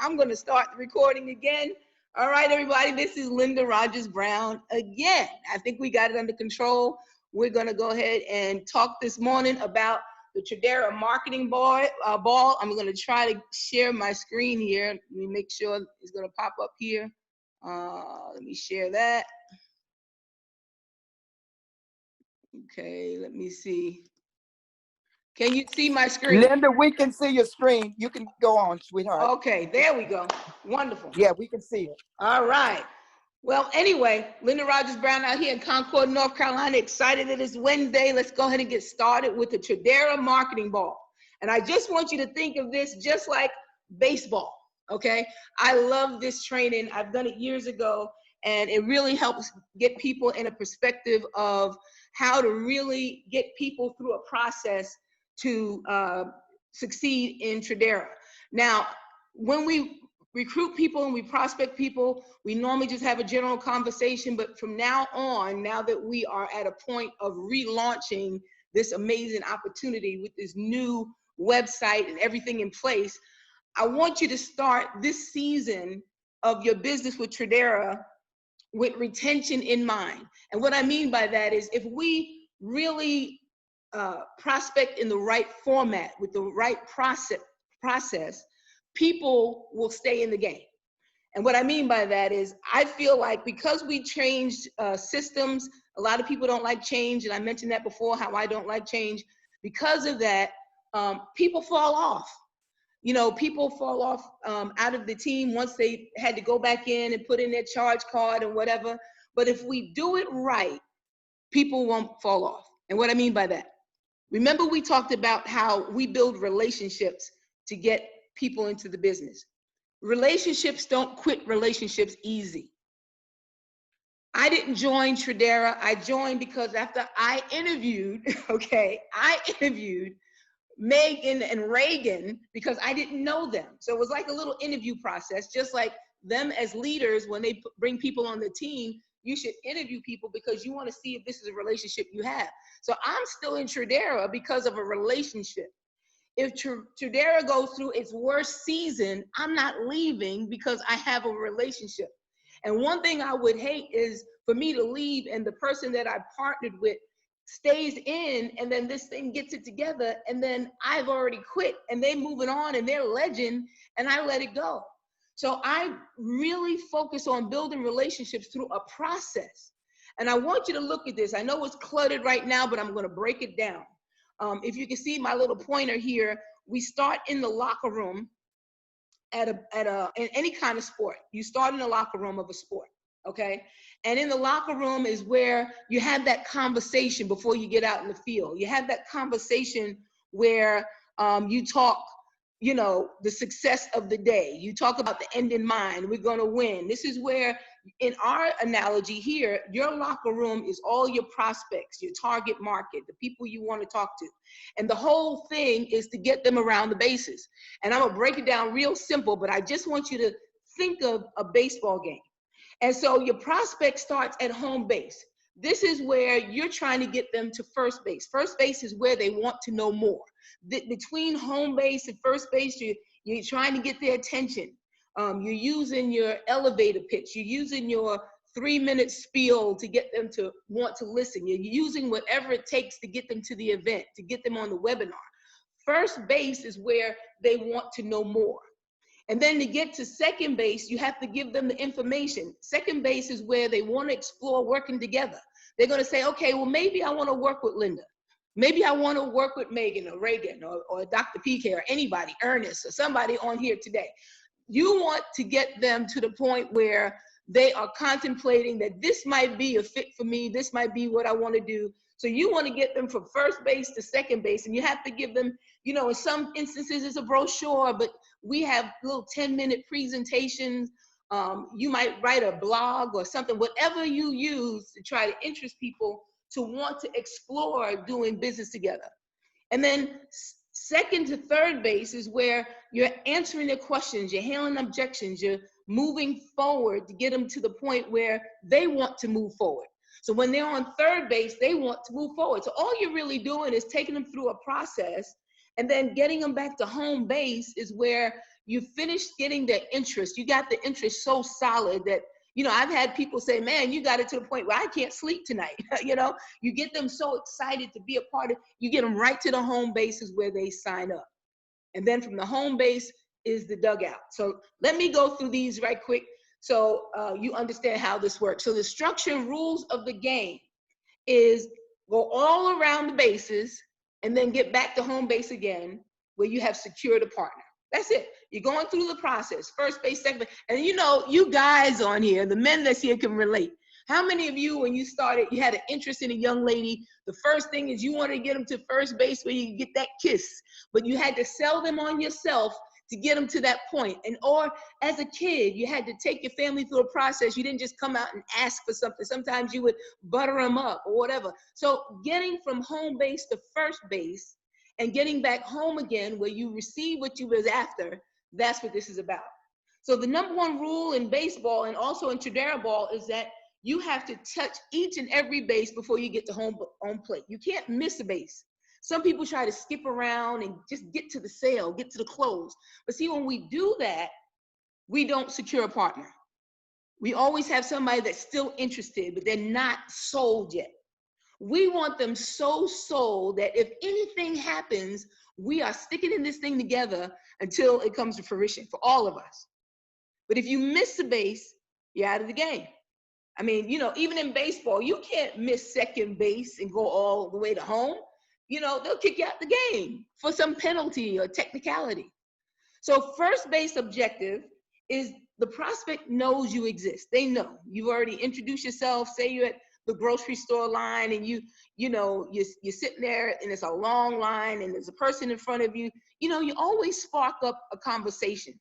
I'm going to start the recording again. All right, everybody, this is Linda Rogers Brown again. I think we got it under control. We're going to go ahead and talk this morning about the Tradera marketing ball. I'm going to try to share my screen here. Let me make sure it's going to pop up here. Let me share that. Okay, let me see. Can you see my screen? Linda, we can see your screen. You can go on, sweetheart. Okay, there we go. Wonderful. Yeah, we can see it. All right. Well, anyway, Linda Rogers Brown out here in Concord, North Carolina. Excited that it's Wednesday. Let's go ahead and get started with the Tradera marketing ball. And I just want you to think of this just like baseball, okay? I love this training. I've done it years ago, and it really helps get people in a perspective of how to really get people through a process to succeed in Tradera. Now, when we recruit people and we prospect people, we normally just have a general conversation, but from now on, now that we are at a point of relaunching this amazing opportunity with this new website and everything in place, I want you to start this season of your business with Tradera with retention in mind. And what I mean by that is if we really prospect in the right format with the right process, people will stay in the game. And what I mean by that is I feel like because we changed systems, a lot of people don't like change, and I mentioned that before, how I don't like change. Because of that, people fall off. You know, people fall off out of the team once they had to go back in and put in their charge card and whatever. But if we do it right, people won't fall off. And what I mean by that, remember we talked about how we build relationships to get people into the business. Relationships don't quit relationships easy. I didn't join Tradera. I joined because after I interviewed, I interviewed Megan and Reagan because I didn't know them. So it was like a little interview process, just like them as leaders, when they bring people on the team, you should interview people because you want to see if this is a relationship you have. So I'm still in Tradera because of a relationship. If Tradera goes through its worst season, I'm not leaving because I have a relationship. And one thing I would hate is for me to leave and the person that I partnered with stays in, and then this thing gets it together, and then I've already quit and they're moving on and they're legend and I let it go. So I really focus on building relationships through a process. And I want you to look at this. I know it's cluttered right now, but I'm going to break it down. If you can see my little pointer here, we start in the locker room in any kind of sport. You start in the locker room of a sport, okay? And in the locker room is where you have that conversation before you get out in the field. You have that conversation where you talk, you know, the success of the day. You talk about the end in mind. We're going to win. This is where, in our analogy here, your locker room is all your prospects, your target market, the people you want to talk to. And the whole thing is to get them around the bases. And I'm going to break it down real simple, but I just want you to think of a baseball game. And so your prospect starts at home base. This is where you're trying to get them to first base. First base is where they want to know more. Between home base and first base, you're trying to get their attention. You're using your elevator pitch. You're using your 3-minute spiel to get them to want to listen. You're using whatever it takes to get them to the event, to get them on the webinar. First base is where they want to know more. And then to get to second base, you have to give them the information. Second base is where they want to explore working together. They're going to say, okay, well, maybe I want to work with Linda. Maybe I want to work with Megan or Reagan or Dr. PK or anybody, Ernest or somebody on here today. You want to get them to the point where they are contemplating that this might be a fit for me. This might be what I want to do. So you want to get them from first base to second base, and you have to give them, you know, in some instances it's a brochure, but we have little 10-minute presentations. You might write a blog or something, whatever you use to try to interest people to want to explore doing business together. And then second to third base is where you're answering their questions, you're handling objections, you're moving forward to get them to the point where they want to move forward. So when they're on third base, they want to move forward. So all you're really doing is taking them through a process And then getting them back to home base is where you finished getting their interest. You got the interest so solid that, you know, I've had people say, man, you got it to the point where I can't sleep tonight. You know, you get them so excited to be a part of, you get them right to the home bases where they sign up. And then from the home base is the dugout. So let me go through these right quick so you understand how this works. So the structure and rules of the game is go all around the bases and then get back to home base again where you have secured a partner. That's it. You're going through the process, first base, second base. And you know, you guys on here, the men that's here can relate. How many of you, when you started, you had an interest in a young lady, the first thing is you wanted to get them to first base where you get that kiss, but you had to sell them on yourself to get them to that point. And or as a kid, you had to take your family through a process. You didn't just come out and ask for something. Sometimes you would butter them up or whatever. So getting from home base to first base and getting back home again where you receive what you was after, that's what this is about. So the number one rule in baseball and also in Tradera ball is that you have to touch each and every base before you get to home plate. You can't miss a base. Some people try to skip around and just get to the sale, get to the close. But see, when we do that, we don't secure a partner. We always have somebody that's still interested, but they're not sold yet. We want them so sold that if anything happens, we are sticking in this thing together until it comes to fruition for all of us. But if you miss the base, you're out of the game. I mean, you know, even in baseball, you can't miss second base and go all the way to home. You know, they'll kick you out the game for some penalty or technicality. So first base objective is the prospect knows you exist. They know. You've already introduced yourself. Say you're at the grocery store line and you're sitting there and it's a long line and there's a person in front of you. You know, you always spark up a conversation.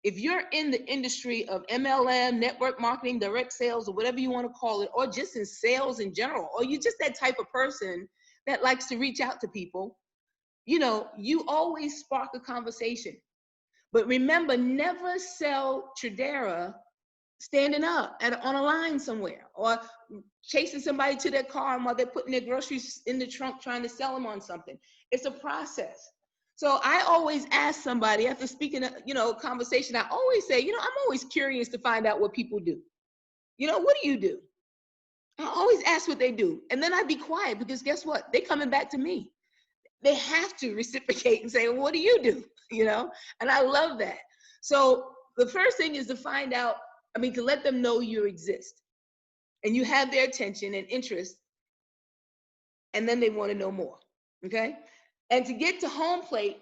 If you're in the industry of MLM, network marketing, direct sales, or whatever you want to call it, or just in sales in general, or you're just that type of person that likes to reach out to people, you know, you always spark a conversation. But remember, never sell Tradera standing up on a line somewhere or chasing somebody to their car while they're putting their groceries in the trunk trying to sell them on something. It's a process. So I always ask somebody after speaking, you know, conversation, I always say, you know, I'm always curious to find out what people do. You know, what do you do? I always ask what they do. And then I be quiet because guess what? They're coming back to me. They have to reciprocate and say, well, what do you do? You know, and I love that. So the first thing is to find out, I mean, to let them know you exist and you have their attention and interest, and then they want to know more, okay? And to get to home plate,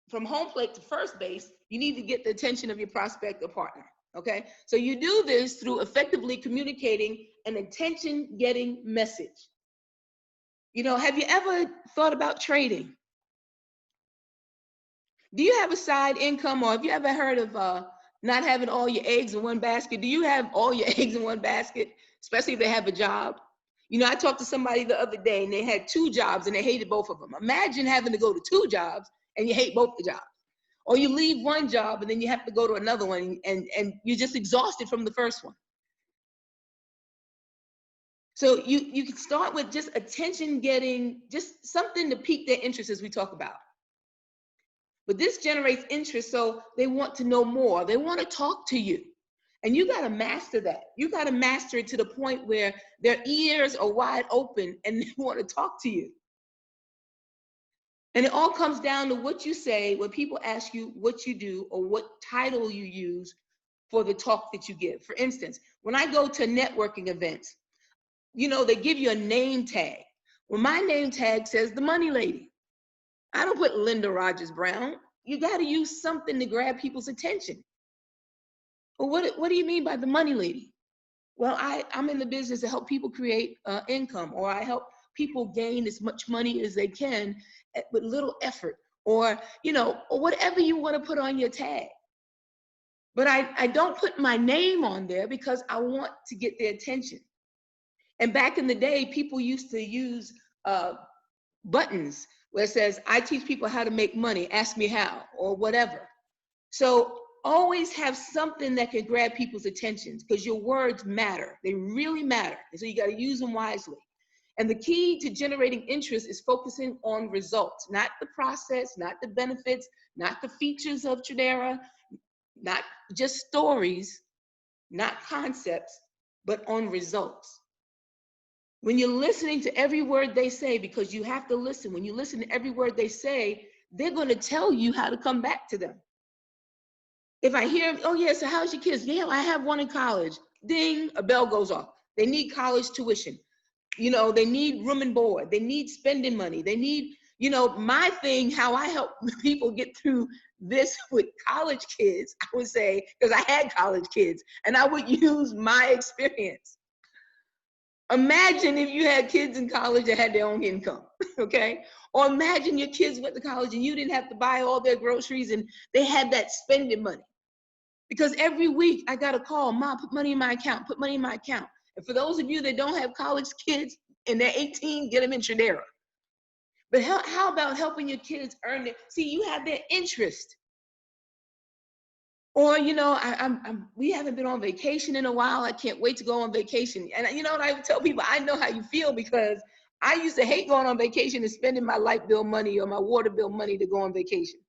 from home plate to first base, you need to get the attention of your prospect or partner, okay? So you do this through effectively communicating an attention-getting message. You know, have you ever thought about trading? Do you have a side income, or have you ever heard of not having all your eggs in one basket? Do you have all your eggs in one basket, especially if they have a job? You know, I talked to somebody the other day and they had 2 jobs and they hated both of them. Imagine having to go to 2 jobs and you hate both the jobs. Or you leave one job and then you have to go to another one and you're just exhausted from the first one. So you can start with just attention getting, just something to pique their interest as we talk about. But this generates interest, so they want to know more. They want to talk to you. And you got to master that. You got to master it to the point where their ears are wide open and they want to talk to you. And it all comes down to what you say when people ask you what you do or what title you use for the talk that you give. For instance, when I go to networking events, you know, they give you a name tag. Well, my name tag says the money lady. I don't put Linda Rogers Brown. You got to use something to grab people's attention. Well, what do you mean by the money lady? Well, I'm in the business to help people create income, or I help people gain as much money as they can with little effort, or, you know, or whatever you want to put on your tag. But I don't put my name on there because I want to get their attention. And back in the day, people used to use buttons where it says, I teach people how to make money, ask me how, or whatever. So always have something that can grab people's attention because your words matter. They really matter. And so you got to use them wisely. And the key to generating interest is focusing on results, not the process, not the benefits, not the features of Tradera, not just stories, not concepts, but on results. When you're listening to every word they say, because you have to listen, when you listen to every word they say, they're going to tell you how to come back to them. If I hear, oh yeah, so how's your kids? Yeah, I have one in college. Ding, a bell goes off. They need college tuition. You know, they need room and board. They need spending money. They need, you know, my thing, how I help people get through this with college kids, I would say, because I had college kids, and I would use my experience. Imagine if you had kids in college that had their own income, okay? Or imagine your kids went to college and you didn't have to buy all their groceries and they had that spending money. Because every week I got a call, Mom, put money in my account, put money in my account. And for those of you that don't have college kids and they're 18, get them in Tradera. But how about helping your kids earn it? See, you have their interest. Or, you know, we haven't been on vacation in a while. I can't wait to go on vacation. And you know what I tell people? I know how you feel, because I used to hate going on vacation and spending my light bill money or my water bill money to go on vacation.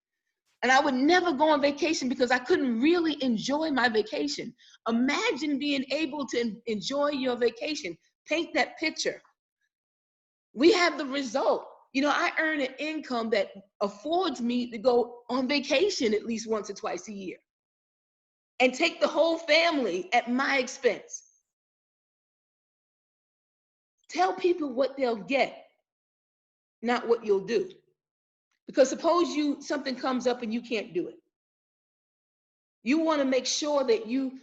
And I would never go on vacation because I couldn't really enjoy my vacation. Imagine being able to enjoy your vacation. Paint that picture. We have the result. You know, I earn an income that affords me to go on vacation at least once or twice a year and take the whole family at my expense. Tell people what they'll get, not what you'll do. Because suppose something comes up and you can't do it. You want to make sure that you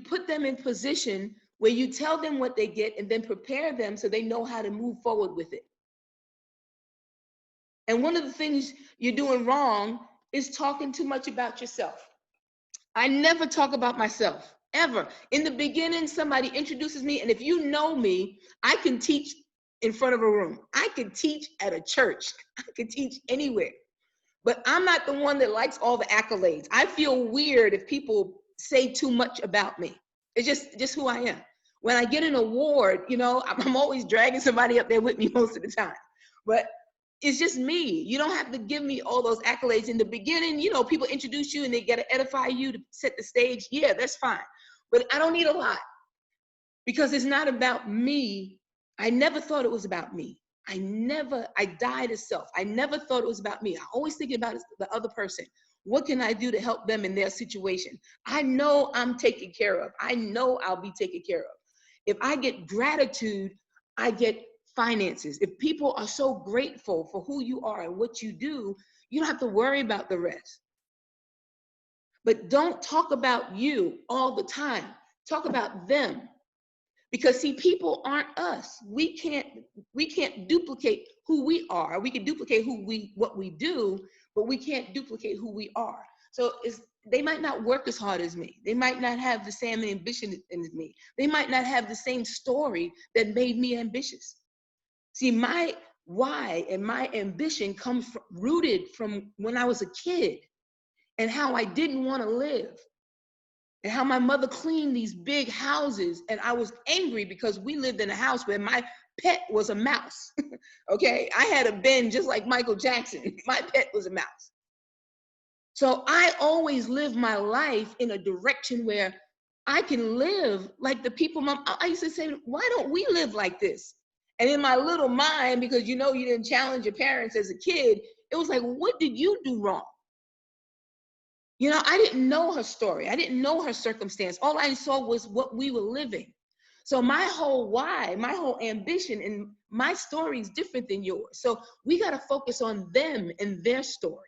put them in position where you tell them what they get and then prepare them so they know how to move forward with it. And one of the things you're doing wrong is talking too much about yourself. I never talk about myself, ever. In the beginning, somebody introduces me, and if you know me, I can teach in front of a room. I can teach at a church. I can teach anywhere. But I'm not the one that likes all the accolades. I feel weird if people say too much about me. It's just who I am. When I get an award, you know, I'm always dragging somebody up there with me most of the time. But it's just me. You don't have to give me all those accolades in the beginning. You know, people introduce you and they got to edify you to set the stage. Yeah, that's fine. But I don't need a lot, because it's not about me. I never thought it was about me. I died of self. I never thought it was about me. I always thinking about the other person. What can I do to help them in their situation? I know I'm taken care of. I know I'll be taken care of. If I get gratitude, I get finances. If people are so grateful for who you are and what you do, you don't have to worry about the rest. But don't talk about you all the time. Talk about them. Because see, people aren't us. We can't duplicate who we are. We can duplicate what we do, but we can't duplicate who we are. So they might not work as hard as me. They might not have the same ambition as me. They might not have the same story that made me ambitious. See, my why and my ambition comes rooted from when I was a kid and how I didn't want to live. And how my mother cleaned these big houses, and I was angry because we lived in a house where my pet was a mouse. Okay, I had a bin just like Michael Jackson. My pet was a mouse. So I always lived my life in a direction where I can live like the people. I used to say, why don't we live like this? And in my little mind, because you know you didn't challenge your parents as a kid, it was like, what did you do wrong? You know, I didn't know her story. I didn't know her circumstance. All I saw was what we were living. So my whole why, my whole ambition, and my story is different than yours. So we got to focus on them and their story.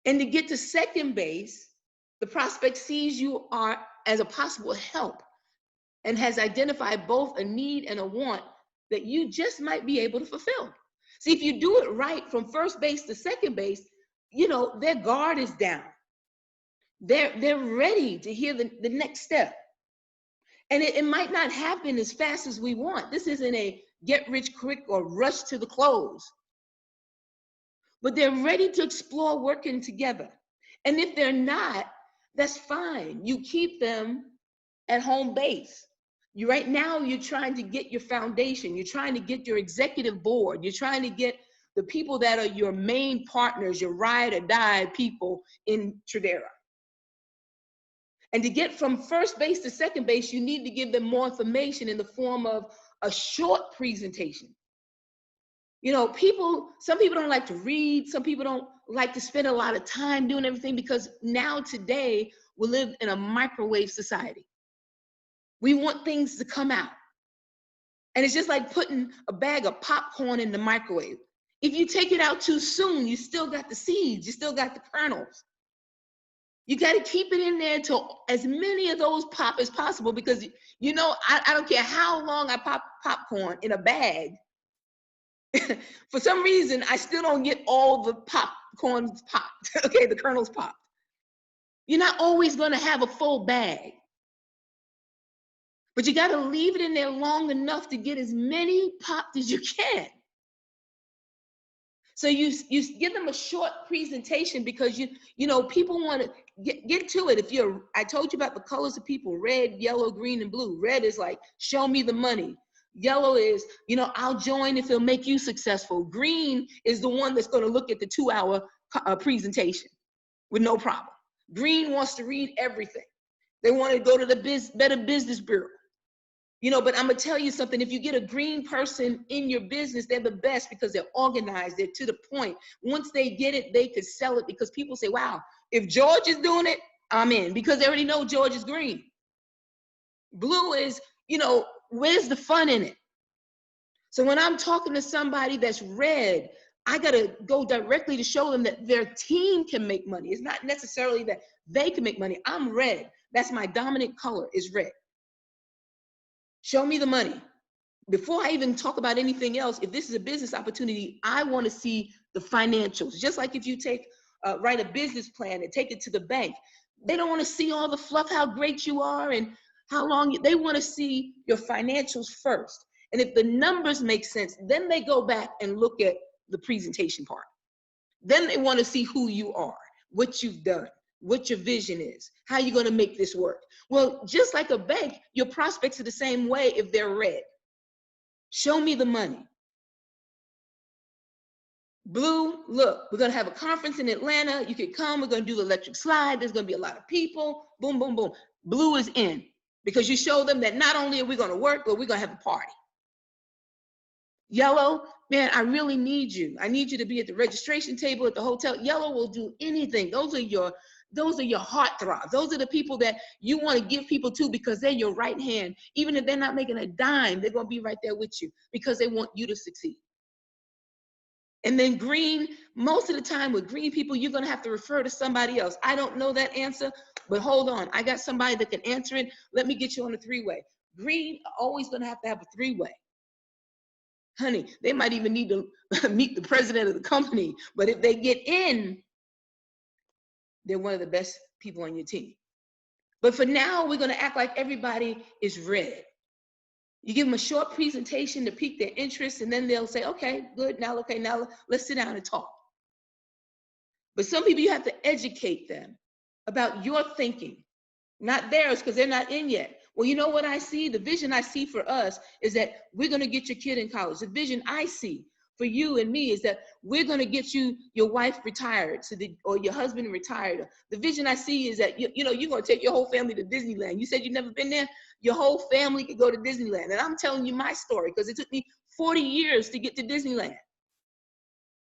And to get to second base, the prospect sees you are as a possible help and has identified both a need and a want that you just might be able to fulfill. See, if you do it right from first base to second base, you know, their guard is down. They're ready to hear the next step. And it might not happen as fast as we want. This isn't a get rich quick or rush to the close. But they're ready to explore working together. And if they're not, that's fine. You keep them at home base. Right now, you're trying to get your foundation. You're trying to get your executive board. You're trying to get the people that are your main partners, your ride or die people in Tradera. And to get from first base to second base, you need to give them more information in the form of a short presentation. You know, some people don't like to read. Some people don't like to spend a lot of time doing everything, because now today we live in a microwave society. We want things to come out. And it's just like putting a bag of popcorn in the microwave. If you take it out too soon, you still got the seeds, you still got the kernels. You got to keep it in there until as many of those pop as possible, because, you know, I don't care how long I pop popcorn in a bag. For some reason, I still don't get all the popcorns popped, okay, the kernels popped. You're not always going to have a full bag. But you got to leave it in there long enough to get as many popped as you can. So you give them a short presentation, because you know people want to get to it. I told you about the colors of people: red, yellow, green, and blue. Red is like, show me the money. Yellow is, you know, I'll join if it'll make you successful. Green is the one that's going to look at the 2-hour presentation with no problem. Green wants to read everything. They want to go to the Better Business Bureau. You know, but I'm going to tell you something. If you get a green person in your business, they're the best, because they're organized. They're to the point. Once they get it, they could sell it, because people say, wow, if George is doing it, I'm in, because they already know George is green. Blue is, you know, where's the fun in it? So when I'm talking to somebody that's red, I got to go directly to show them that their team can make money. It's not necessarily that they can make money. I'm red. That's my dominant color, is red. Show me the money. Before I even talk about anything else, if this is a business opportunity, I want to see the financials. Just like if you write a business plan and take it to the bank, they don't want to see all the fluff, how great you are and how long. They want to see your financials first. And if the numbers make sense, then they go back and look at the presentation part. Then they want to see who you are, what you've done, what your vision is, how you're going to make this work. Well, just like a bank, your prospects are the same way if they're red. Show me the money. Blue, look, we're going to have a conference in Atlanta. You can come. We're going to do the electric slide. There's going to be a lot of people. Boom, boom, boom. Blue is in, because you show them that not only are we going to work, but we're going to have a party. Yellow, man, I really need you. I need you to be at the registration table at the hotel. Yellow will do anything. Those are your heartthrobs. Those are the people that you want to give people to, because they're your right hand. Even if they're not making a dime, they're going to be right there with you, because they want you to succeed. And then green, most of the time with green people, you're going to have to refer to somebody else. I don't know that answer, but hold on. I got somebody that can answer it. Let me get you on a 3-way. Green, always going to have a 3-way. Honey, they might even need to meet the president of the company, but if they get in, they're one of the best people on your team. But for now, we're going to act like everybody is red. You give them a short presentation to pique their interest, and then they'll say, okay, good, now let's sit down and talk. But some people, you have to educate them about your thinking, not theirs, because they're not in yet. Well, you know what I see? The vision I see for us is that we're going to get your kid in college. The vision I see for you and me is that we're going to get your wife retired, or your husband retired. The vision I see is that you're going to take your whole family to Disneyland. You said you've never been there. Your whole family could go to Disneyland. And I'm telling you my story, because it took me 40 years to get to Disneyland.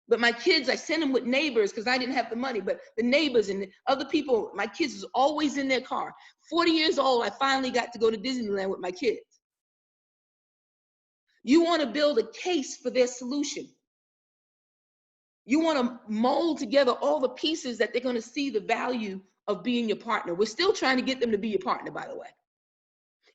But my kids, I sent them with neighbors, because I didn't have the money, but the neighbors and the other people, my kids was always in their car. 40 years old, I finally got to go to Disneyland with my kids. You want to build a case for their solution. You want to mold together all the pieces that they're going to see the value of being your partner. We're still trying to get them to be your partner, by the way.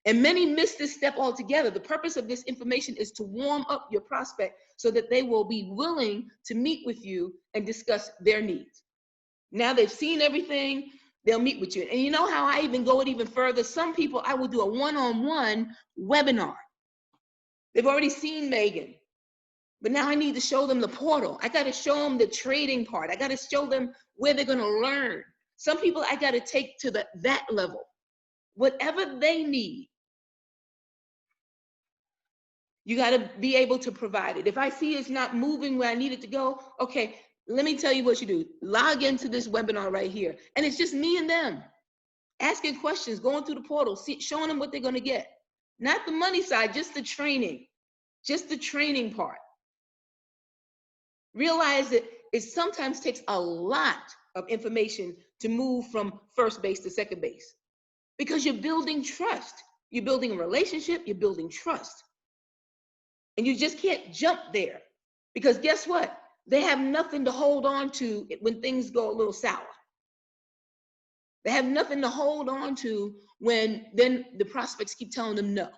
And many miss this step altogether. The purpose of this information is to warm up your prospect so that they will be willing to meet with you and discuss their needs. Now they've seen everything, they'll meet with you. And you know how I even go it even further? Some people, I will do a one-on-one webinar. They've already seen Megan, but now I need to show them the portal. I got to show them the trading part. I got to show them where they're going to learn. Some people I got to take to that level. Whatever they need, You got to be able to provide it. If I see it's not moving where I need it to go, okay, let me tell you what you do. Log into this webinar right here. And it's just me and them asking questions, going through the portal, showing them what they're going to get. Not the money side, just the training part. Realize that it sometimes takes a lot of information to move from first base to second base because you're building trust. You're building a relationship, you're building trust. And you just can't jump there because guess what? They have nothing to hold on to when things go a little sour. They have nothing to hold on to when then the prospects keep telling them no.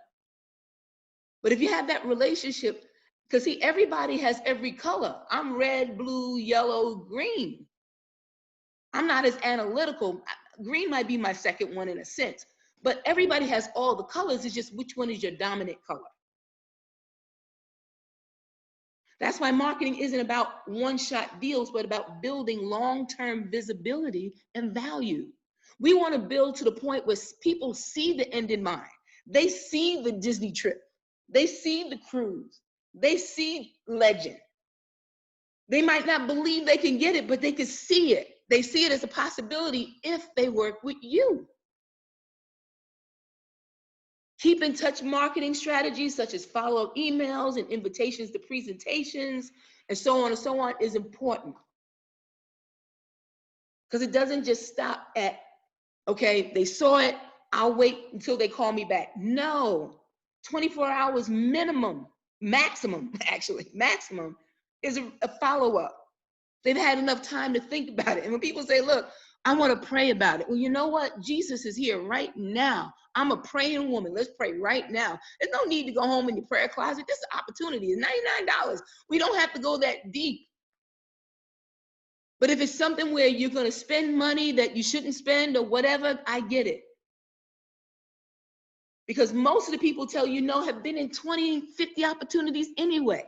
But if you have that relationship, because see, everybody has every color. I'm red, blue, yellow, green. I'm not as analytical. Green might be my second one in a sense, but everybody has all the colors. It's just which one is your dominant color. That's why marketing isn't about one-shot deals, but about building long-term visibility and value. We want to build to the point where people see the end in mind. They see the Disney trip. They see the cruise. They see legend. They might not believe they can get it, but they can see it. They see it as a possibility if they work with you. Keep in touch marketing strategies such as follow-up emails and invitations to presentations and so on and so on is important. Because it doesn't just stop at, okay, they saw it, I'll wait until they call me back. No, 24 hours minimum, maximum is a follow-up. They've had enough time to think about it. And when people say, look, I want to pray about it. Well, you know what? Jesus is here right now. I'm a praying woman. Let's pray right now. There's no need to go home in your prayer closet. This is an opportunity. It's $99. We don't have to go that deep. But if it's something where you're going to spend money that you shouldn't spend or whatever, I get it. Because most of the people tell you no have been in 20, 50 opportunities anyway.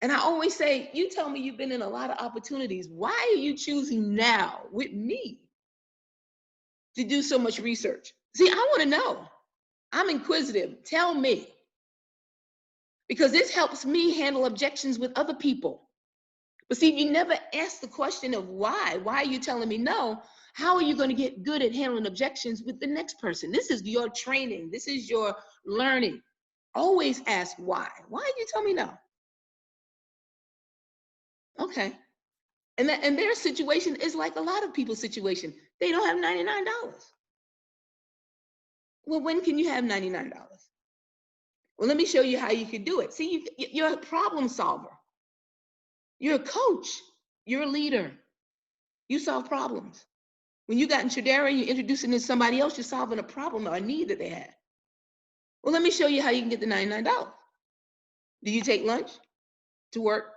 And I always say, you tell me you've been in a lot of opportunities. Why are you choosing now with me to do so much research? See, I want to know. I'm inquisitive. Tell me. Because this helps me handle objections with other people. But see, you never ask the question of why. Why are you telling me no? How are you going to get good at handling objections with the next person? This is your training. This is your learning. Always ask why. Why did you tell me no? Okay. And their situation is like a lot of people's situation. They don't have $99. Well, when can you have $99? Well, let me show you how you can do it. See, you're a problem solver. You're a coach. You're a leader. You solve problems. When you got in Tradera and you're introducing it to somebody else, you're solving a problem or a need that they had. Well, let me show you how you can get the $99. Do you take lunch to work?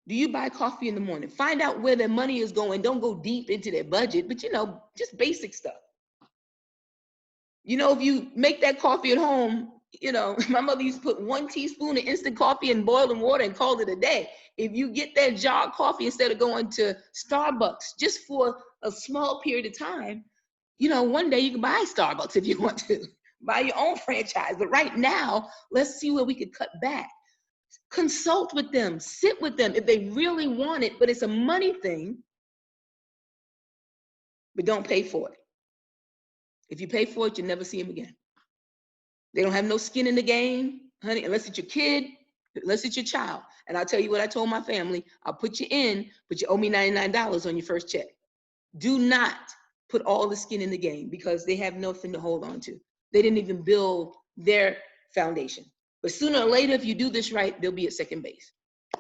Do you buy coffee in the morning? Find out where their money is going. Don't go deep into their budget, but just basic stuff. If you make that coffee at home, my mother used to put 1 teaspoon of instant coffee in boiling water and call it a day. If you get that jar of coffee instead of going to Starbucks just for a small period of time, one day you can buy Starbucks if you want to, buy your own franchise. But right now, let's see where we could cut back. Consult with them, sit with them if they really want it, but it's a money thing, but don't pay for it. If you pay for it, you'll never see them again. They don't have no skin in the game, honey, unless it's your kid, unless it's your child. And I'll tell you what I told my family, I'll put you in, but you owe me $99 on your first check. Do not put all the skin in the game because they have nothing to hold on to. They didn't even build their foundation. But sooner or later, if you do this right, they'll be at second base.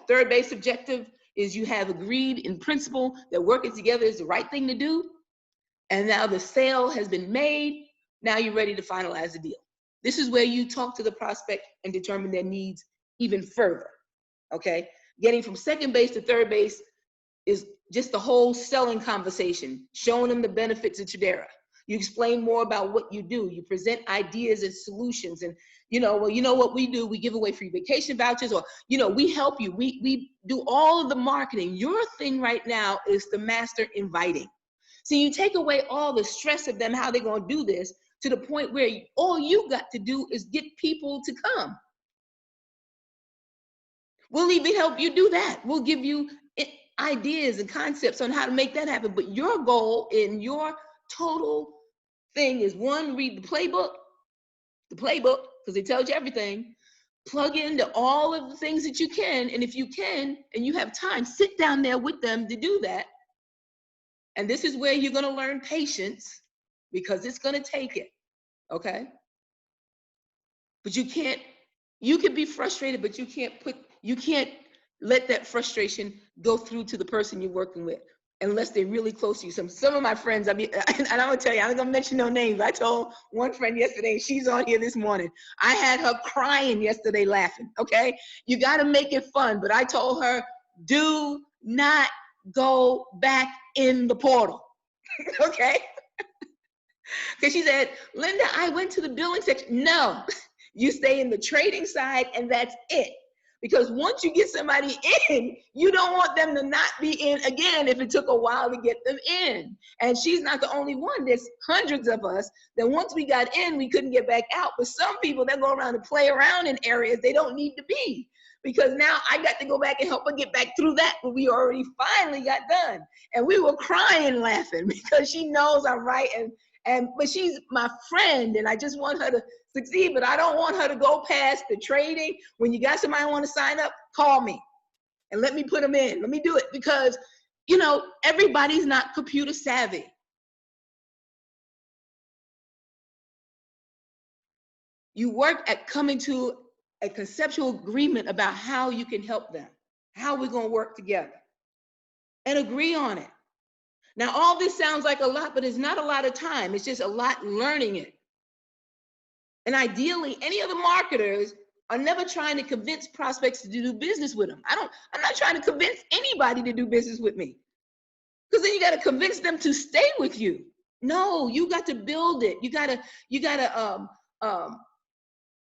Third base objective is you have agreed in principle that working together is the right thing to do. And now the sale has been made. Now you're ready to finalize the deal. This is where you talk to the prospect and determine their needs even further, okay? Getting from second base to third base is just the whole selling conversation, showing them the benefits of Tradera. You explain more about what you do. You present ideas and solutions. And, what we do, we give away free vacation vouchers or, we help you. We do all of the marketing. Your thing right now is to master inviting. So you take away all the stress of them, how they're going to do this, to the point where all you got to do is get people to come. We'll even help you do that. We'll give you ideas and concepts on how to make that happen. But your goal in your total thing is, one, read the playbook, because it tells you everything. Plug into all of the things that you can. And if you can, and you have time, sit down there with them to do that. And this is where you're going to learn patience, because it's going to take it. Okay. But you can be frustrated, but you can't let that frustration go through to the person you're working with, unless they're really close to you. Some of my friends, I mean, and I'm gonna tell you, I'm not gonna mention no names. I told one friend yesterday, she's on here this morning, I had her crying yesterday laughing. Okay, you got to make it fun. But I told her, do not go back in the portal. Okay, because she said, Linda, I went to the billing section. No, you stay in the trading side, and that's it. Because once you get somebody in, you don't want them to not be in again if it took a while to get them in. And she's not the only one. There's hundreds of us that once we got in, we couldn't get back out. But some people that go around and play around in areas they don't need to be. Because now I got to go back and help her get back through that, but we already finally got done. And we were crying laughing because she knows I'm right. But she's my friend, and I just want her to succeed, but I don't want her to go past the trading. When you got somebody want to sign up, call me and let me put them in. Let me do it, because, you know, everybody's not computer savvy. You work at coming to a conceptual agreement about how you can help them, how we're going to work together, and agree on it. Now, all this sounds like a lot, but it's not a lot of time. It's just a lot learning it. And ideally, any of the marketers are never trying to convince prospects to do business with them. I'm not trying to convince anybody to do business with me, because then you got to convince them to stay with you. No, you got to build it. You got to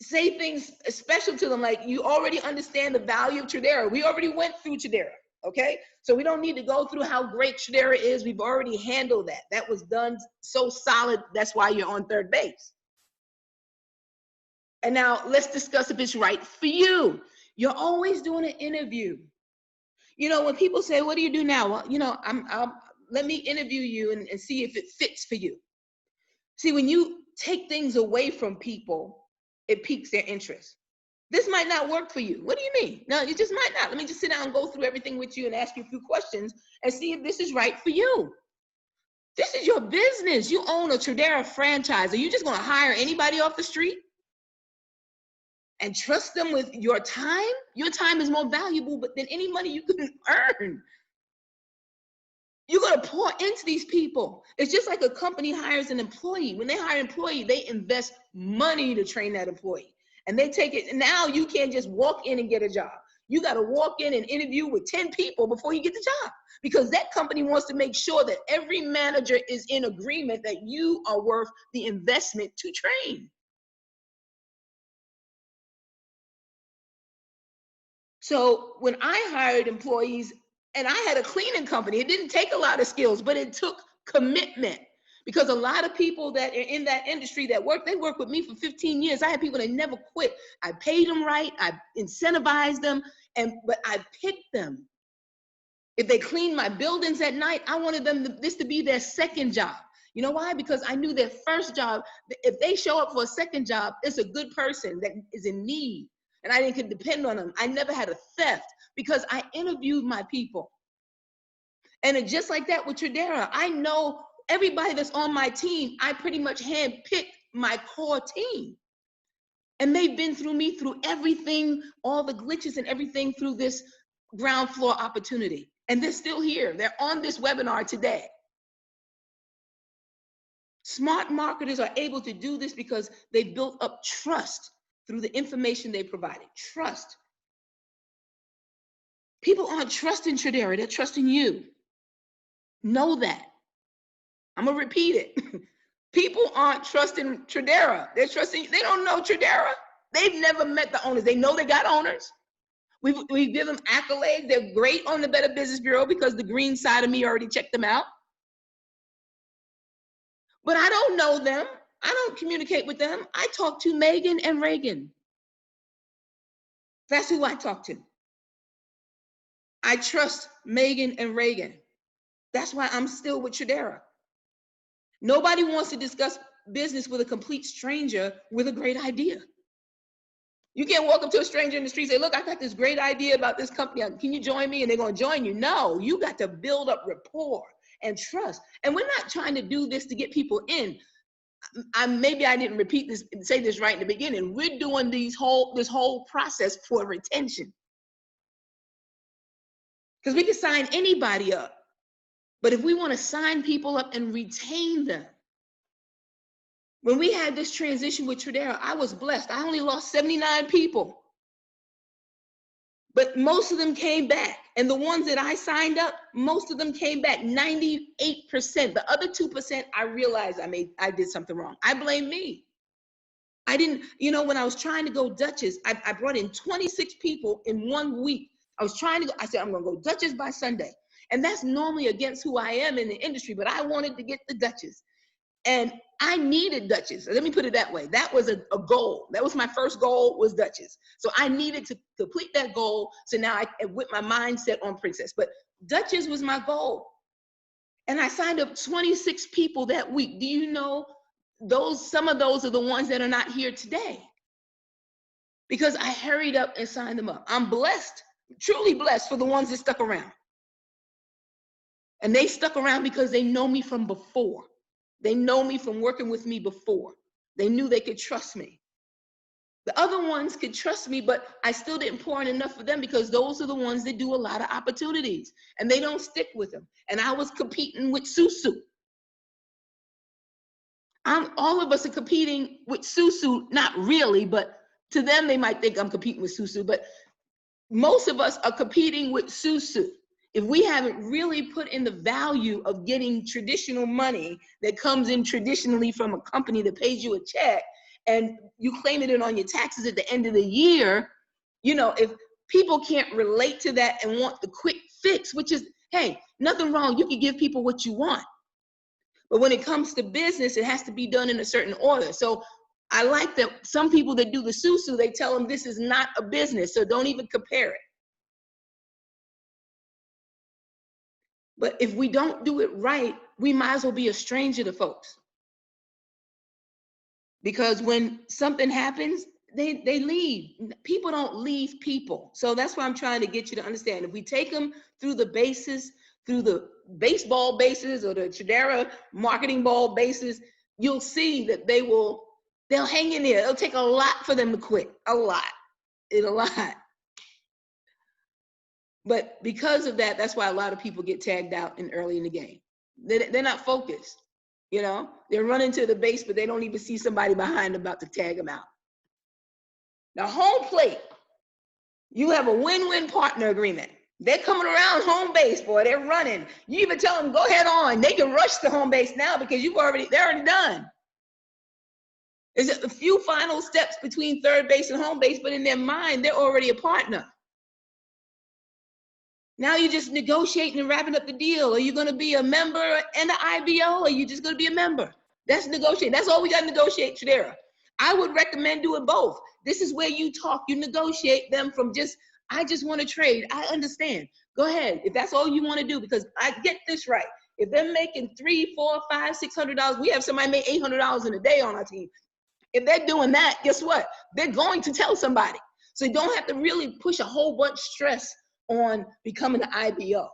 say things special to them, like you already understand the value of Tradera. We already went through Tradera, okay? So we don't need to go through how great Tradera is. We've already handled that. That was done so solid. That's why you're on third base. And now let's discuss if it's right for you. You're always doing an interview. You know, when people say, what do you do now? Well, you know, let me interview you and see if it fits for you. See, when you take things away from people, it piques their interest. This might not work for you. What do you mean? No, it just might not. Let me just sit down and go through everything with you and ask you a few questions and see if this is right for you. This is your business. You own a Tradera franchise. Are you just going to hire anybody off the street and trust them with your time? Your time is more valuable than any money you can earn. You're going to pour into these people. It's just like a company hires an employee. When they hire an employee, they invest money to train that employee. And they take it. And now you can't just walk in and get a job. You got to walk in and interview with 10 people before you get the job, because that company wants to make sure that every manager is in agreement that you are worth the investment to train. So when I hired employees, and I had a cleaning company, it didn't take a lot of skills, but it took commitment, because a lot of people that are in that industry that work, they work with me for 15 years. I had people that never quit. I paid them right. I incentivized them, but I picked them. If they cleaned my buildings at night, I wanted this to be their second job. You know why? Because I knew their first job, if they show up for a second job, it's a good person that is in need. And I didn't depend on them. I never had a theft because I interviewed my people. And just like that with Tradera, I know everybody that's on my team. I pretty much handpicked my core team. And they've been through me through everything, all the glitches and everything through this ground floor opportunity. And they're still here. They're on this webinar today. Smart marketers are able to do this because they built up trust through the information they provided. Trust. People aren't trusting Tradera, they're trusting you. Know that. I'm gonna repeat it. People aren't trusting Tradera. They don't know Tradera. They've never met the owners. They know they got owners. We give them accolades. They're great on the Better Business Bureau because the green side of me already checked them out. But I don't know them. I don't communicate with them. I talk to Megan and Reagan. That's who I talk to. I trust Megan and Reagan. That's why I'm still with Tradera. Nobody wants to discuss business with a complete stranger with a great idea. You can't walk up to a stranger in the street and say, look, I got this great idea about this company. Can you join me? And they're going to join you. No, you got to build up rapport and trust. And we're not trying to do this to get people in. Maybe I didn't say this right in the beginning. We're doing this whole process for retention. Because we can sign anybody up. But if we want to sign people up and retain them, when we had this transition with Tradera, I was blessed. I only lost 79 people. But most of them came back. And the ones that I signed up, most of them came back, 98%. The other 2%, I realized I did something wrong. I blame me. I didn't, when I was trying to go Dutchess, I brought in 26 people in 1 week. I said, I'm going to go Dutchess by Sunday. And that's normally against who I am in the industry, but I wanted to get the Dutchess. And I needed Dutchess. Let me put it that way. That was a goal. That was my first goal, was Dutchess. So I needed to complete that goal. So now I with my mindset on Princess. But Dutchess was my goal. And I signed up 26 people that week. Do you know some of those are the ones that are not here today? Because I hurried up and signed them up. I'm blessed, truly blessed for the ones that stuck around. And they stuck around because they know me from before. They know me from working with me before. They knew they could trust me. The other ones could trust me, but I still didn't pour in enough for them because those are the ones that do a lot of opportunities and they don't stick with them. And I was competing with Susu. All of us are competing with Susu, not really, but to them, they might think I'm competing with Susu, but most of us are competing with Susu. If we haven't really put in the value of getting traditional money that comes in traditionally from a company that pays you a check and you claiming it on your taxes at the end of the year, if people can't relate to that and want the quick fix, which is, hey, nothing wrong, you can give people what you want. But when it comes to business, it has to be done in a certain order. So I like that some people that do the Susu, they tell them this is not a business, so don't even compare it. But if we don't do it right, we might as well be a stranger to folks. Because when something happens, they leave. People don't leave people. So that's why I'm trying to get you to understand. If we take them through the basis, through the baseball basis or the Tradera marketing ball basis, you'll see that they'll hang in there. It'll take a lot for them to quit. A lot. But because of that, that's why a lot of people get tagged out early in the game. They're not focused. They're running to the base, but they don't even see somebody behind them about to tag them out. Now, home plate, you have a win-win partner agreement. They're coming around home base, boy. They're running. You even tell them, go ahead on. They can rush to home base now because they're already done. There's a few final steps between third base and home base, but in their mind, they're already a partner. Now you're just negotiating and wrapping up the deal. Are you going to be a member and an IBO, or are you just going to be a member? That's negotiating. That's all we got to negotiate, Tradera. I would recommend doing both. This is where you talk. You negotiate them from I just want to trade. I understand. Go ahead. If that's all you want to do, because I get this right. If they're making $300, $400, $500, $600, we have somebody make $800 in a day on our team. If they're doing that, guess what? They're going to tell somebody. So you don't have to really push a whole bunch of stress on becoming an IBO.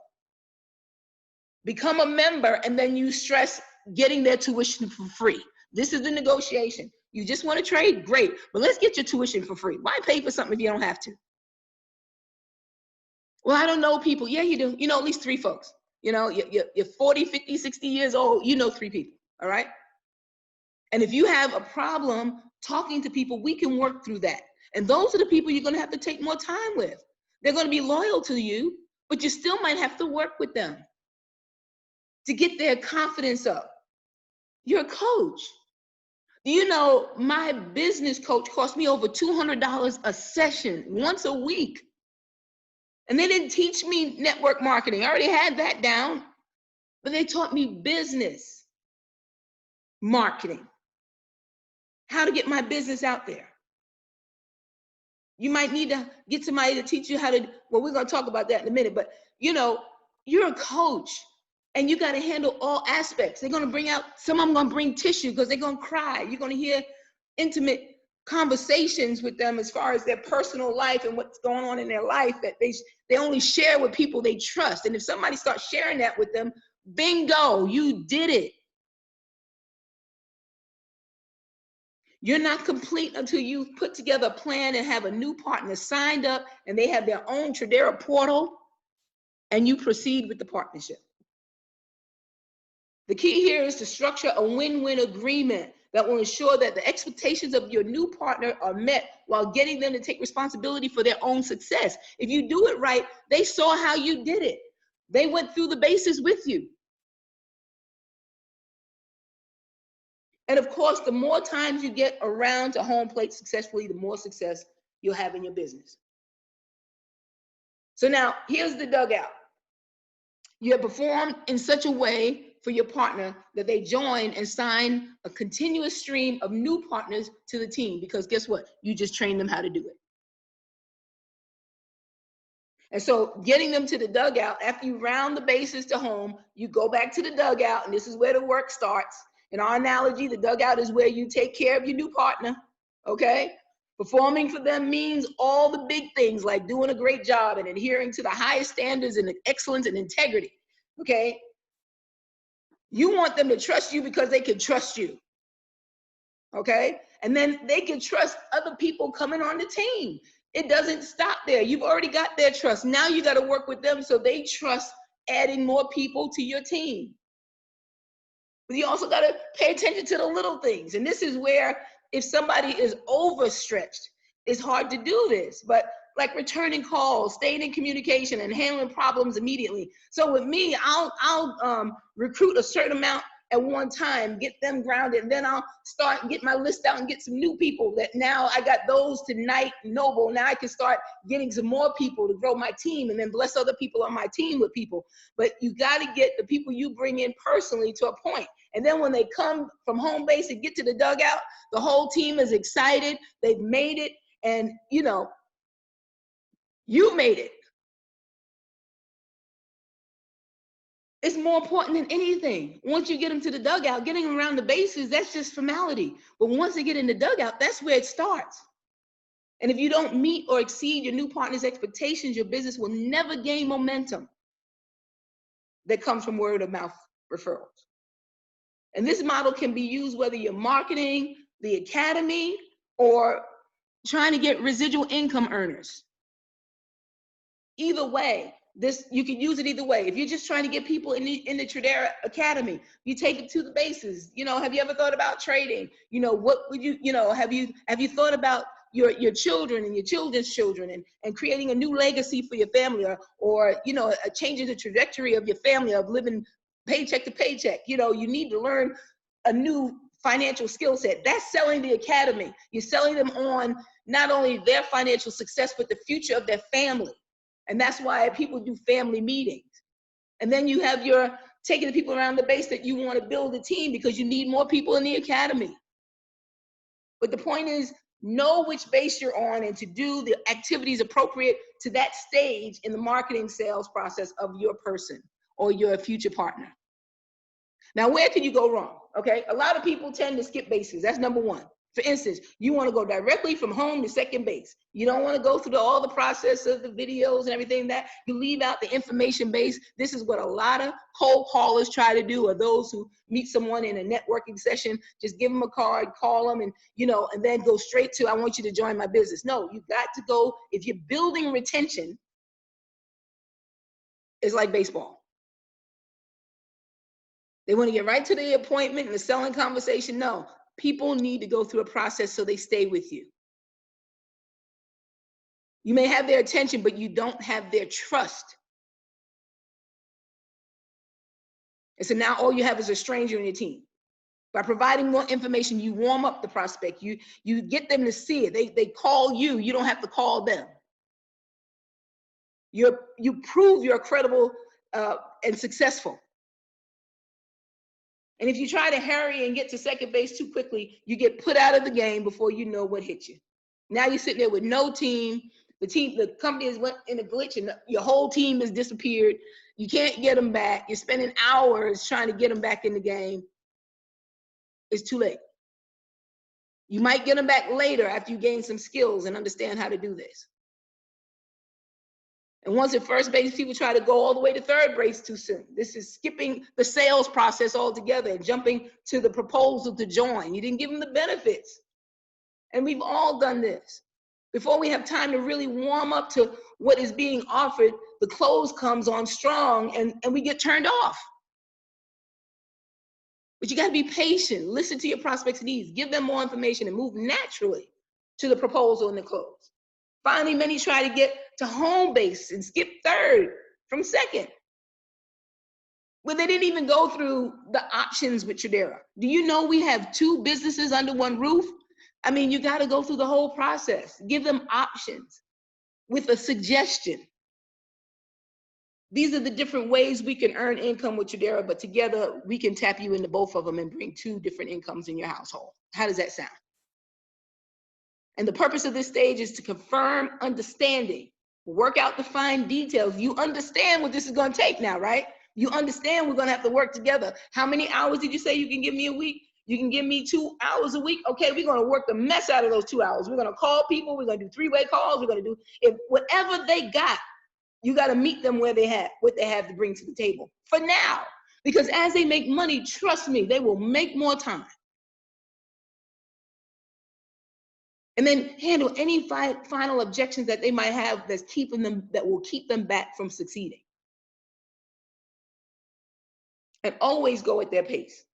Become a member, and then you stress getting their tuition for free. This is the negotiation. You just want to trade? Great. But let's get your tuition for free. Why pay for something if you don't have to? Well, I don't know people. Yeah, you do. You know at least 3 folks. You're 40, 50, 60 years old. You know 3 people. All right? And if you have a problem talking to people, we can work through that. And those are the people you're going to have to take more time with. They're going to be loyal to you, but you still might have to work with them to get their confidence up. You're a coach. Do you know my business coach cost me over $200 a session once a week? And they didn't teach me network marketing. I already had that down, but they taught me business marketing, how to get my business out there. You might need to get somebody to teach you how to, well, we're going to talk about that in a minute, but you're a coach and you got to handle all aspects. They're going to bring out, some of them going to bring tissue because they're going to cry. You're going to hear intimate conversations with them as far as their personal life and what's going on in their life that they only share with people they trust. And if somebody starts sharing that with them, bingo, you did it. You're not complete until you've put together a plan and have a new partner signed up and they have their own Tradera portal and you proceed with the partnership. The key here is to structure a win-win agreement that will ensure that the expectations of your new partner are met while getting them to take responsibility for their own success. If you do it right, they saw how you did it. They went through the bases with you. And of course, the more times you get around to home plate successfully, the more success you'll have in your business. So now here's the dugout. You have performed in such a way for your partner that they join and sign a continuous stream of new partners to the team, because guess what? You just trained them how to do it. And so getting them to the dugout, after you round the bases to home, you go back to the dugout, and this is where the work starts. In our analogy, the dugout is where you take care of your new partner, okay? Performing for them means all the big things like doing a great job and adhering to the highest standards and excellence and integrity, okay? You want them to trust you because they can trust you, okay? And then they can trust other people coming on the team. It doesn't stop there. You've already got their trust. Now you got to work with them so they trust adding more people to your team. But you also got to pay attention to the little things. And this is where if somebody is overstretched, it's hard to do this. But like returning calls, staying in communication, and handling problems immediately. So with me, I'll recruit a certain amount at one time, get them grounded, and then I'll start and get my list out and get some new people that now I got those tonight, Noble. Now I can start getting some more people to grow my team and then bless other people on my team with people. But you got to get the people you bring in personally to a point. And then when they come from home base and get to the dugout, the whole team is excited. They've made it. And, you made it. It's more important than anything. Once you get them to the dugout, getting them around the bases, that's just formality. But once they get in the dugout, that's where it starts. And if you don't meet or exceed your new partner's expectations, your business will never gain momentum that comes from word of mouth referrals. And this model can be used whether you're marketing the academy or trying to get residual income earners. Either way, you can use it either way. If you're just trying to get people in the Tradera Academy, you take it to the bases. Have you ever thought about trading? What would have you thought about your children and your children's children and creating a new legacy for your family, or changing the trajectory of your family of living paycheck to paycheck? You need to learn a new financial skill set. That's selling the academy. You're selling them on not only their financial success, but the future of their family. And that's why people do family meetings. And then you have taking the people around the base that you want to build a team because you need more people in the academy. But the point is, know which base you're on and to do the activities appropriate to that stage in the marketing sales process of your person or your future partner. Now, where can you go wrong? Okay, a lot of people tend to skip bases. That's number one. For instance, you want to go directly from home to second base. You don't want to go through all the process of the videos and everything that you leave out the information base. This is what a lot of cold callers try to do, or those who meet someone in a networking session, just give them a card, call them, and and then go straight to, I want you to join my business. No, you got to go. If you're building retention, it's like baseball. They want to get right to the appointment and the selling conversation. No. People need to go through a process so they stay with you. You may have their attention, but you don't have their trust. And so now all you have is a stranger in your team. By providing more information, you warm up the prospect. You get them to see it. They call you. You don't have to call them. You prove you're credible and successful. And if you try to hurry and get to second base too quickly, you get put out of the game before you know what hit you. Now you're sitting there with no team. The company has went in a glitch and your whole team has disappeared. You can't get them back. You're spending hours trying to get them back in the game. It's too late. You might get them back later after you gain some skills and understand how to do this. And once at first base, people try to go all the way to third base too soon. This is skipping the sales process altogether and jumping to the proposal to join. You didn't give them the benefits. And we've all done this. Before we have time to really warm up to what is being offered, the close comes on strong and we get turned off. But you got to be patient. Listen to your prospects' needs. Give them more information and move naturally to the proposal and the close. Finally, many try to get to home base and skip third from second, when they didn't even go through the options with Tradera. Do you know we have 2 businesses under one roof? I mean, you got to go through the whole process. Give them options with a suggestion. These are the different ways we can earn income with Tradera, but together we can tap you into both of them and bring 2 different incomes in your household. How does that sound? And the purpose of this stage is to confirm understanding, work out the fine details. You understand what this is going to take now, right? You understand we're going to have to work together. How many hours did you say you can give me a week? You can give me 2 hours a week. Okay, we're going to work the mess out of those 2 hours. We're going to call people. We're going to do 3-way calls. We're going to do whatever they got. You got to meet them where they have what they have to bring to the table for now. Because as they make money, trust me, they will make more time. And then handle any final objections that they might have that will keep them back from succeeding. And always go at their pace.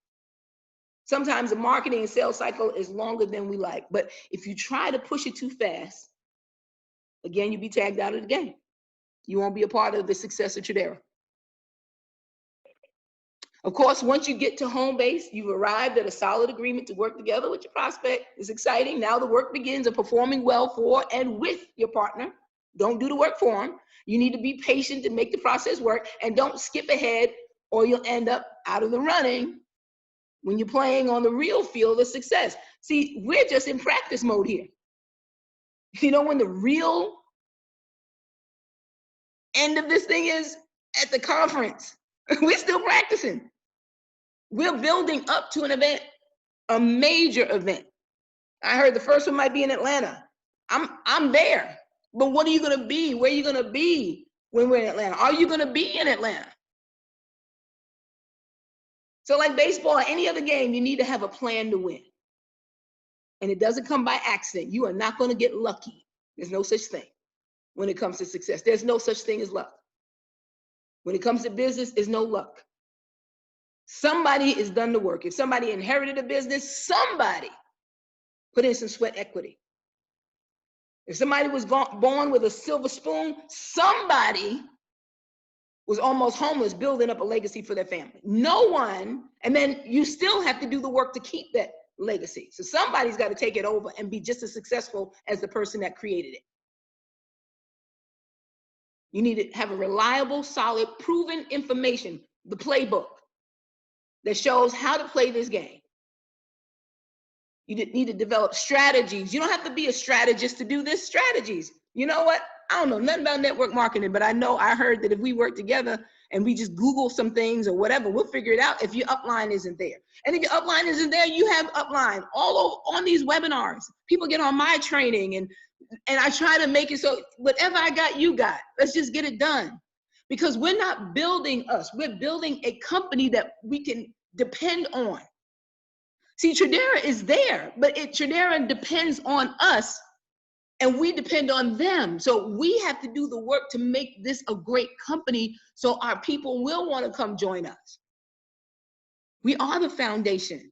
Sometimes the marketing and sales cycle is longer than we like, but if you try to push it too fast, again, you'll be tagged out of the game. You won't be a part of the success of Tradera. Of course, once you get to home base, you've arrived at a solid agreement to work together with your prospect. It's exciting. Now the work begins of performing well for and with your partner. Don't do the work for them. You need to be patient to make the process work, and don't skip ahead or you'll end up out of the running when you're playing on the real field of success. See, we're just in practice mode here. You know when the real end of this thing is? At the conference. We're still practicing. We're building up to an event, a major event. I heard the first one might be in Atlanta. I'm there. But what are you going to be? Where are you going to be when we're in Atlanta? Are you going to be in Atlanta? So like baseball or any other game, you need to have a plan to win. And it doesn't come by accident. You are not going to get lucky. There's no such thing when it comes to success. There's no such thing as luck. When it comes to business, there's no luck. Somebody has done the work. If somebody inherited a business, somebody put in some sweat equity. If somebody was born with a silver spoon, somebody was almost homeless building up a legacy for their family. No one, and then you still have to do the work to keep that legacy. So somebody's got to take it over and be just as successful as the person that created it. You need to have a reliable, solid, proven information, the playbook that shows how to play this game. You need to develop strategies. You don't have to be a strategist to do this. Strategies. You know what? I don't know nothing about network marketing, but I heard that if we work together and we just Google some things or whatever, we'll figure it out if your upline isn't there. And if your upline isn't there, you have upline all over on these webinars. People get on my training and I try to make it so whatever I got, you got. Let's just get it done. Because we're not building us. We're building a company that we can depend on. See, Tradera is there, but Tradera depends on us and we depend on them. So we have to do the work to make this a great company so our people will want to come join us. We are the foundation.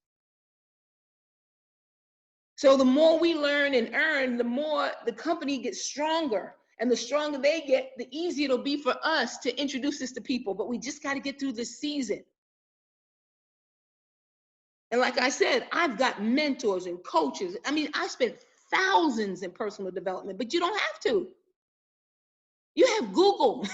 So the more we learn and earn, the more the company gets stronger. And the stronger they get, the easier it'll be for us to introduce this to people. But we just got to get through this season. And like I said, I've got mentors and coaches. I mean, I spent thousands in personal development, but you don't have to. You have Google.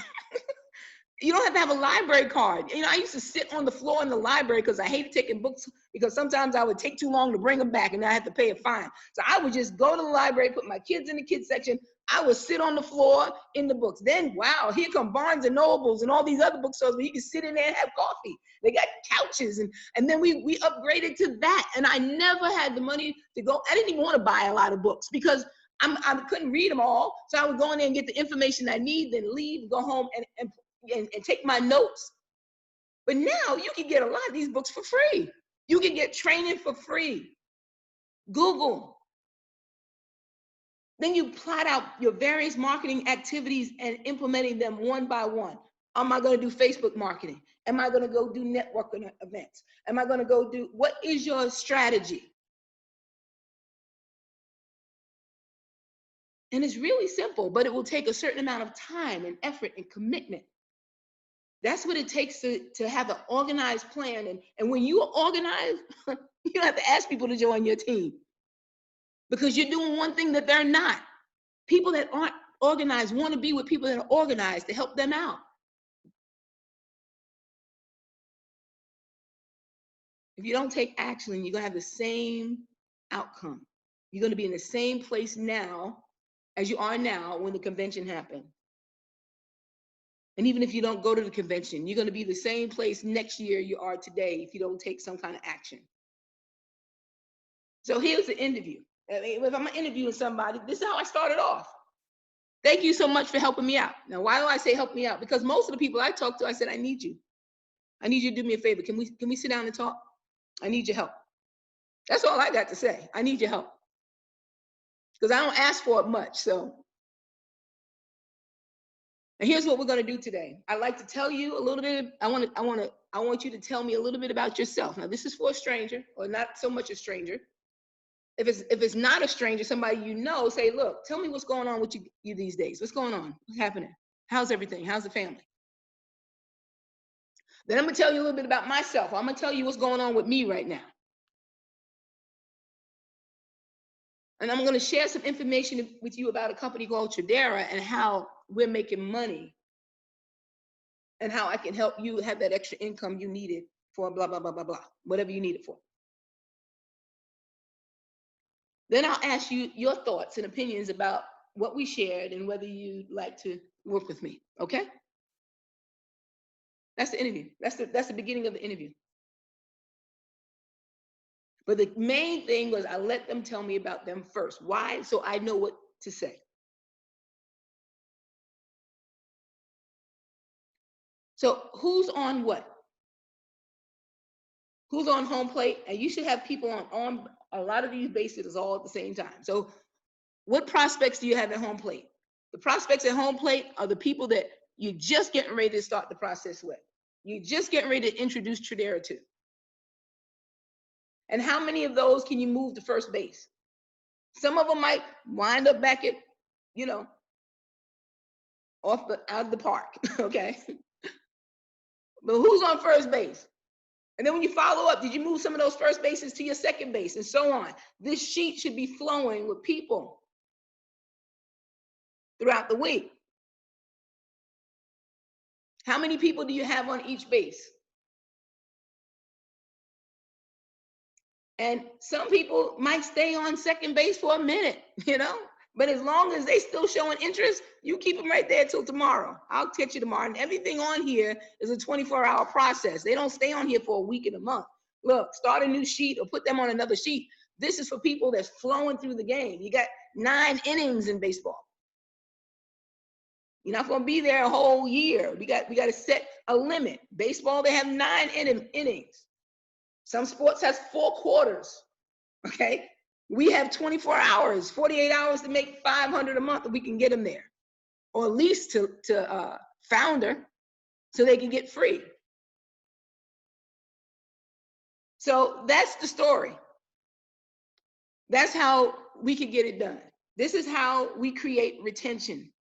You don't have to have a library card. You know, I used to sit on the floor in the library because I hated taking books, because sometimes I would take too long to bring them back and then I had to pay a fine. So I would just go to the library, put my kids in the kids section. I would sit on the floor in the books. Then, wow, here come Barnes and Nobles and all these other bookstores where you can sit in there and have coffee. They got couches, and then we upgraded to that. And I never had the money to go. I didn't even want to buy a lot of books because I couldn't read them all. So I would go in there and get the information I need, then leave, go home and take my notes. But now you can get a lot of these books for free. You can get training for free. Google. Then you plot out your various marketing activities and implementing them one by one. Am I going to do Facebook marketing? Am I going to go do networking events? Am I going to go do, what is your strategy? And it's really simple, but it will take a certain amount of time and effort and commitment. That's what it takes to have an organized plan. And when you are organized, you don't have to ask people to join your team because you're doing one thing that they're not. People that aren't organized want to be with people that are organized to help them out. If you don't take action, you're going to have the same outcome. You're going to be in the same place now as you are now when the convention happened. And even if you don't go to the convention, you're going to be the same place next year you are today if you don't take some kind of action. So here's the interview. I mean, if I'm interviewing somebody, this is how I started off. Thank you so much for helping me out. Now, why do I say help me out? Because most of the people I talked to, I said, I need you. I need you to do me a favor. Can we sit down and talk? I need your help. That's all I got to say. I need your help. Because I don't ask for it much. So, and here's what we're going to do today. I'd like to tell you a little bit. I want you to tell me a little bit about yourself. Now, this is for a stranger, or not so much a stranger. If it's not a stranger, somebody you know, say, look, tell me what's going on with you these days. What's going on? What's happening? How's everything? How's the family? Then I'm going to tell you a little bit about myself. I'm going to tell you what's going on with me right now. And I'm going to share some information with you about a company called Tradera and how we're making money and how I can help you have that extra income you needed for blah, blah, blah, blah, blah, whatever you need it for. Then I'll ask you your thoughts and opinions about what we shared and whether you'd like to work with me, okay? That's the interview. That's the beginning of the interview. But the main thing was I let them tell me about them first. Why? So I know what to say. So who's on what? Who's on home plate? And you should have people on a lot of these bases all at the same time. So what prospects do you have at home plate? The prospects at home plate are the people that you're just getting ready to start the process with. You're just getting ready to introduce Tradera to. And how many of those can you move to first base? Some of them might wind up back at, you know, out of the park, okay? But who's on first base? And then when you follow up, did you move some of those first bases to your second base and so on? This sheet should be flowing with people throughout the week. How many people do you have on each base? And some people might stay on second base for a minute, you know? But as long as they still showing interest, you keep them right there till tomorrow. I'll catch you tomorrow. And everything on here is a 24-hour process. They don't stay on here for a week and a month. Look, start a new sheet or put them on another sheet. This is for people that's flowing through the game. You got 9 innings in baseball. You're not going to be there a whole year. We got to set a limit. Baseball, they have 9 innings. Some sports has 4 quarters, okay? We have 24 hours, 48 hours to make 500 a month, and we can get them there, or at least to founder, so they can get free. So that's the story. That's how we can get it done. This is how we create retention.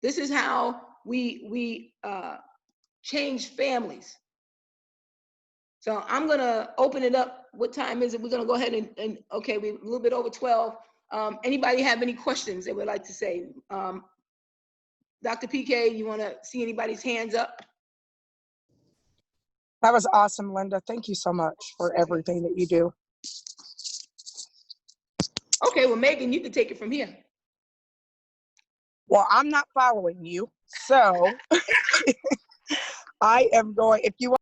This is how we change families. So I'm gonna open it up. What time is it? We're gonna go ahead and okay, we're a little bit over 12. Anybody have any questions they would like to say? Dr. PK, you want to see anybody's hands up? That was awesome, Linda. Thank you so much for everything that you do. Okay, well, Megan, you can take it from here. Well, I'm not following you, so I am going, if you